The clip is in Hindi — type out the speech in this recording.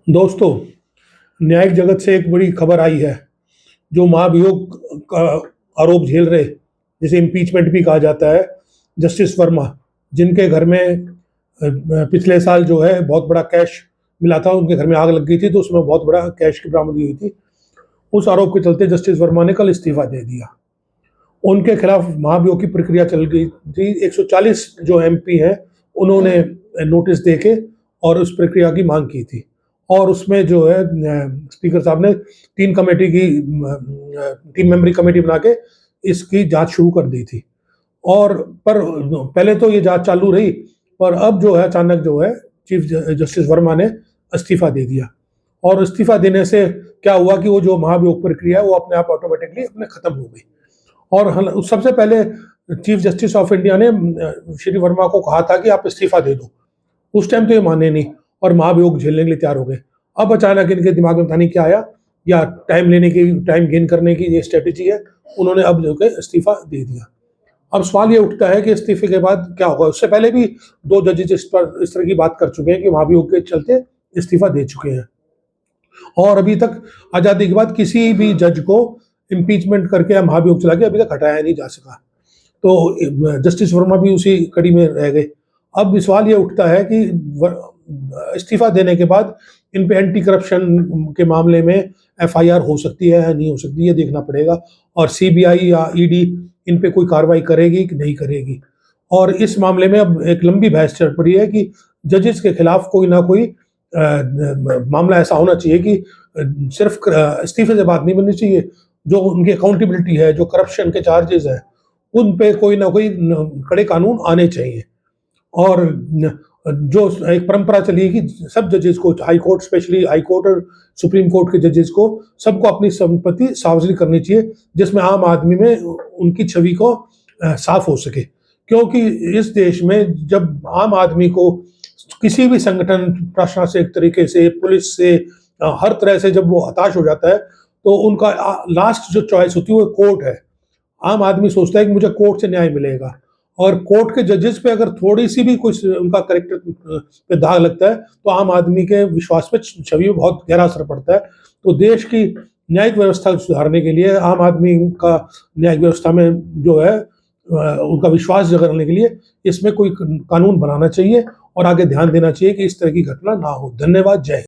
दोस्तों, न्यायिक जगत से एक बड़ी खबर आई है। जो महाभियोग का आरोप झेल रहे, जिसे इम्पीचमेंट भी कहा जाता है, जस्टिस वर्मा, जिनके घर में पिछले साल जो है बहुत बड़ा कैश मिला था, उनके घर में आग लग गई थी तो उसमें बहुत बड़ा कैश की बरामदगी हुई थी। उस आरोप के चलते जस्टिस वर्मा ने कल इस्तीफा दे दिया। उनके खिलाफ महाभियोग की प्रक्रिया चल गई थी। 140 जो एमपी हैं, उन्होंने नोटिस देके और उस प्रक्रिया की मांग की थी। और उसमें जो है स्पीकर साहब ने 3 मेंबरी कमेटी बना के इसकी जांच शुरू कर दी थी। और पर पहले तो ये जांच चालू रही, पर अब जो है अचानक जो है चीफ जस्टिस वर्मा ने इस्तीफा दे दिया। और इस्तीफा देने से क्या हुआ कि वो जो महाभियोग प्रक्रिया है वो अपने आप ऑटोमेटिकली अपने खत्म हो गई। और सबसे पहले चीफ जस्टिस ऑफ इंडिया ने श्री वर्मा को कहा था कि आप इस्तीफा दे दो। उस टाइम तो ये माने नहीं और महाभियोग झेलने के लिए तैयार हो गए। अब अचानक इनके दिमाग में पता नहीं क्या आया, या टाइम गेन करने की ये स्ट्रेटेजी है, उन्होंने अब जो है इस्तीफा दे दिया। अब सवाल ये उठता है कि इस्तीफे के बाद क्या होगा। उससे पहले भी 2 जजेस इस तरह की बात कर चुके हैं कि महाभियोग के चलते इस्तीफा दे चुके हैं। और अभी तक आज़ादी के बाद किसी भी जज को इम्पीचमेंट करके या महाभियोग चला के अभी तक हटाया नहीं जा सका। तो जस्टिस वर्मा भी उसी कड़ी में रह गए। अब सवाल ये उठता है कि इस्तीफा देने के बाद इन पे एंटी करप्शन के मामले में एफआईआर हो सकती है या नहीं हो सकती, ये देखना पड़ेगा। और सीबीआई या ईडी इन पे कोई कार्रवाई करेगी कि नहीं करेगी। और इस मामले में अब एक लंबी बहस चल पड़ी है कि जजेस के खिलाफ कोई ना कोई मामला ऐसा होना चाहिए कि सिर्फ इस्तीफे से बात नहीं बननी चाहिए। जो उनकी अकाउंटेबिलिटी है, जो करप्शन के चार्जेस हैं, उन पे कोई ना कोई कड़े कानून आने चाहिए। और जो एक परंपरा चली है कि सब जजेस को, high court specially high court और सुप्रीम कोर्ट के जजेस को, सबको अपनी संपत्ति सार्वजनिक करनी चाहिए, जिसमें आम आदमी में उनकी छवि को साफ हो सके। क्योंकि इस देश में जब आम आदमी को किसी भी संगठन, प्रशासनिक तरीके से, पुलिस से, हर तरह से जब वो हताश हो जाता है, तो उनका लास्ट जो चॉइस होती है वो कोर्ट है। आम आदमी सोचता है कि मुझे कोर्ट से न्याय मिलेगा। और कोर्ट के जजेस पे अगर थोड़ी सी भी कुछ उनका कैरेक्टर पे दाग लगता है तो आम आदमी के विश्वास पे, छवि में बहुत गहरा असर पड़ता है। तो देश की न्यायिक व्यवस्था सुधारने के लिए, आम आदमी का न्यायिक व्यवस्था में जो है उनका विश्वास जगाने के लिए इसमें कोई कानून बनाना चाहिए और आगे ध्यान देना चाहिए कि इस तरह की घटना ना हो। धन्यवाद। जय हिंद।